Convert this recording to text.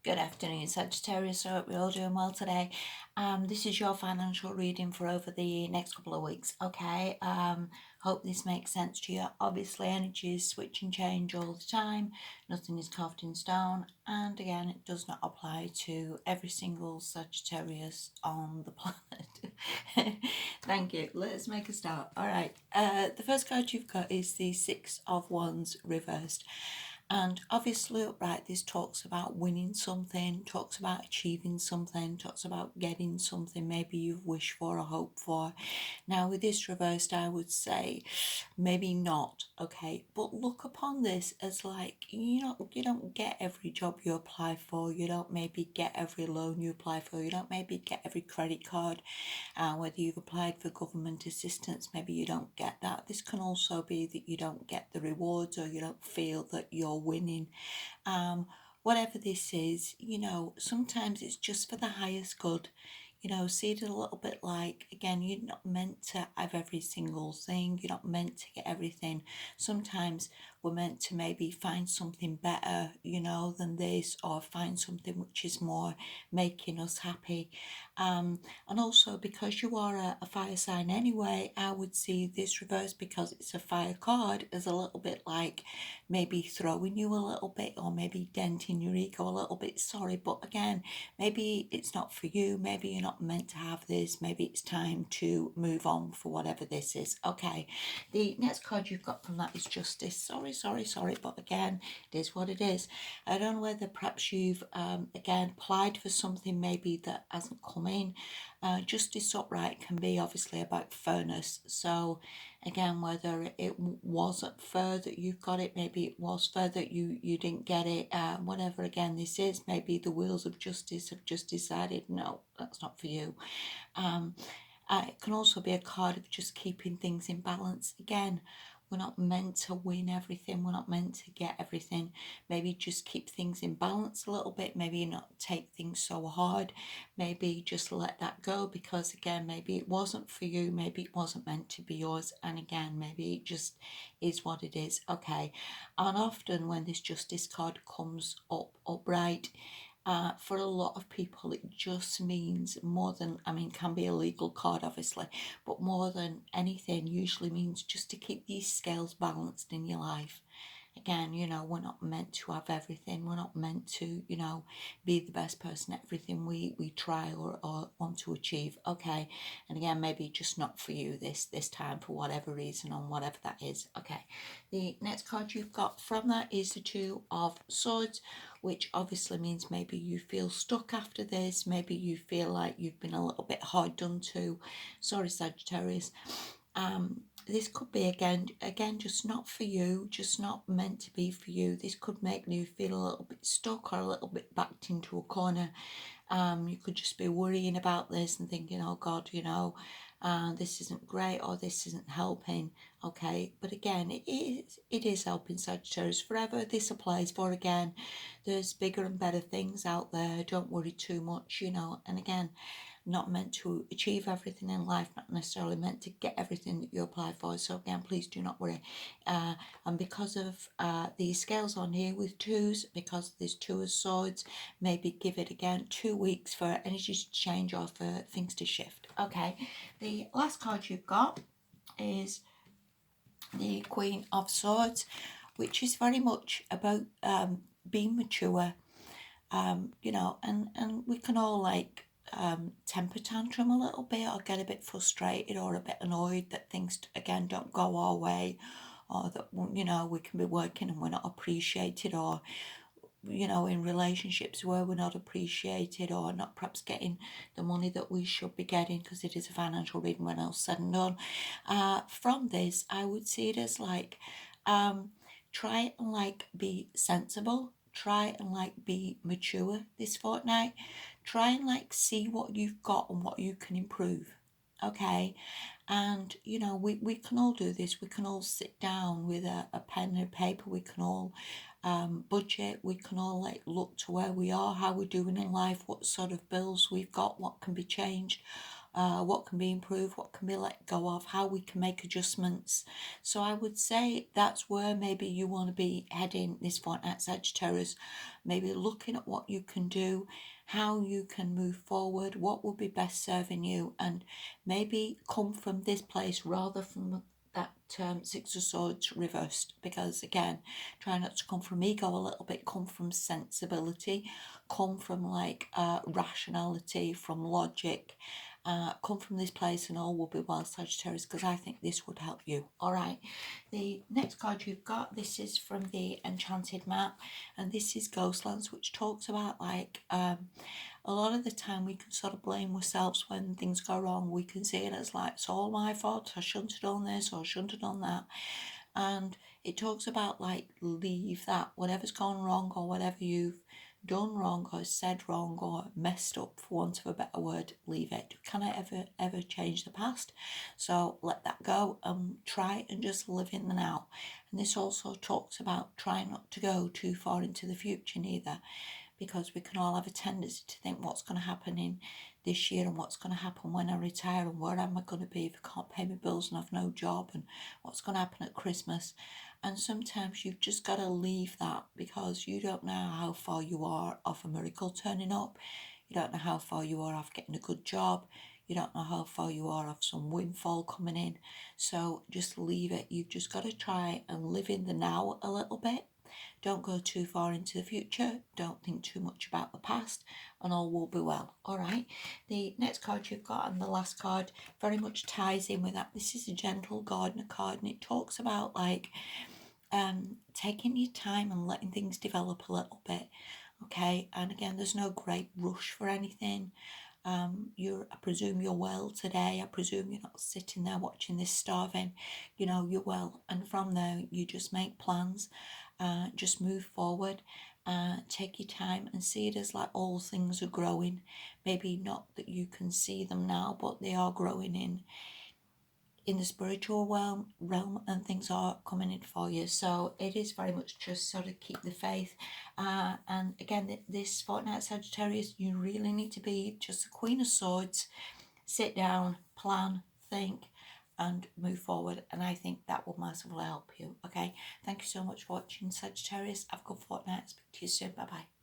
Good afternoon, Sagittarius. I hope you're all doing well today. This is your financial reading for over the next couple of weeks. Okay. Hope this makes sense to you. Obviously, energies switch and change all the time. Nothing is carved in stone. And again, it does not apply to every single Sagittarius on the planet. Thank you. Let's make a start. All right. The first card you've got is the Six of Wands reversed. And obviously, right, this talks about winning something, talks about achieving something, talks about getting something maybe you've wished for or hoped for. Now, with this reversed, I would say maybe not, okay? But look upon this as like you don't get every job you apply for, you don't maybe get every loan you apply for, you don't maybe get every credit card, whether you've applied for government assistance, maybe you don't get that. This can also be that you don't get the rewards or you don't feel that you're winning. Whatever this is, sometimes it's just for the highest good. See it a little bit like, again, you're not meant to have every single thing, you're not meant to get everything. Sometimes we're meant to maybe find something better, than this, or find something which is more making us happy. And also, because you are a fire sign anyway, I would see this reverse, because it's a fire card, as a little bit like maybe throwing you a little bit, or maybe denting your ego a little bit. Sorry, but again, maybe it's not for you, maybe you're not meant to have this, maybe it's time to move on for whatever this is. Okay, the next card you've got from that is Justice. Sorry, but again, it is what it is. I don't know whether perhaps you've again applied for something maybe that hasn't come in. Justice upright can be obviously about fairness. So again, whether it wasn't fair that you've got it, maybe it was fair that you didn't get it, whatever again this is, maybe the wheels of justice have just decided, no, that's not for you. um, it can also be a card of just keeping things in balance. Again, we're not meant to win everything, we're not meant to get everything. Maybe just keep things in balance a little bit, maybe not take things so hard, maybe just let that go, because again, maybe it wasn't for you, maybe it wasn't meant to be yours, and again, maybe it just is what it is. Okay, and often when this justice card comes up upright, for a lot of people, it just means more than, I mean, can be a legal card, obviously, but more than anything, usually means just to keep these scales balanced in your life. Again, we're not meant to have everything. We're not meant to, be the best person at everything we try or want to achieve. Okay. And again, maybe just not for you this time for whatever reason, on whatever that is. Okay. The next card you've got from that is the Two of Swords, which obviously means maybe you feel stuck after this. Maybe you feel like you've been a little bit hard done to. Sorry, Sagittarius. This could be again just not for you, just not meant to be for you. This could make you feel a little bit stuck or a little bit backed into a corner. You could just be worrying about this and thinking, oh God, this isn't great, or this isn't helping. Okay, but again, it is helping, Sagittarius. Forever this applies for. Again, there's bigger and better things out there. Don't worry too much, and again, not meant to achieve everything in life, not necessarily meant to get everything that you apply for. So again, please do not worry. And because of the scales on here with twos, because there's Two of Swords, maybe give it again 2 weeks for energy to change or for things to shift. Okay, the last card you've got is the Queen of Swords, which is very much about being mature. And we can all like temper tantrum a little bit, or get a bit frustrated or a bit annoyed that things again don't go our way, or that we can be working and we're not appreciated, or in relationships where we're not appreciated, or not perhaps getting the money that we should be getting, because it is a financial reading when else said and done. From this, I would see it as like, try and like be sensible, try and like be mature this fortnight, try and like see what you've got and what you can improve. Okay, and we can all do this. We can all sit down with a pen and paper. We can all budget. We can all like look to where we are, how we're doing in life, what sort of bills we've got, what can be changed. what can be improved, what can be let go of, how we can make adjustments. So I would say that's where maybe you want to be heading this fortnight, Sagittarius. Maybe looking at what you can do, how you can move forward, what will be best serving you, and maybe come from this place rather from that Six of Swords reversed, because again, try not to come from ego a little bit, come from sensibility, come from like rationality, from logic, come from this place, and all will be well, Sagittarius, because I think this would help you. All right, the next card you've got, this is from the Enchanted Map, and this is Ghostlands, which talks about like a lot of the time we can sort of blame ourselves when things go wrong. We can see it as like, it's all my fault, I shouldn't have done this or I shouldn't have done that. And it talks about like, leave that, whatever's gone wrong or whatever you've done wrong or said wrong or messed up, for want of a better word, leave it. Can I ever change the past? So let that go and try and just live in the now. And this also talks about trying not to go too far into the future neither, because we can all have a tendency to think what's going to happen in this year and what's going to happen when I retire and where am I going to be if I can't pay my bills and I've no job, and what's going to happen at Christmas. And sometimes you've just got to leave that, because you don't know how far you are off a miracle turning up. You don't know how far you are off getting a good job. You don't know how far you are off some windfall coming in. So just leave it. You've just got to try and live in the now a little bit. Don't go too far into the future. Don't think too much about the past, and all will be well. All right. The next card you've got, and the last card, very much ties in with that. This is a Gentle Gardener card, and it talks about like taking your time and letting things develop a little bit. Okay. And again, there's no great rush for anything. I presume you're well today. I presume you're not sitting there watching this starving. You know, you're well. And from there, you just make plans, just move forward, take your time and see it as like all things are growing. Maybe not that you can see them now, but they are growing in the spiritual realm, and things are coming in for you. So it is very much just sort of keep the faith. And again, this fortnight, Sagittarius, you really need to be just the Queen of Swords. Sit down, plan, think, and move forward. And I think that will massively help you. Okay, thank you so much for watching, Sagittarius. Have a good fortnight. Speak to you soon. Bye bye.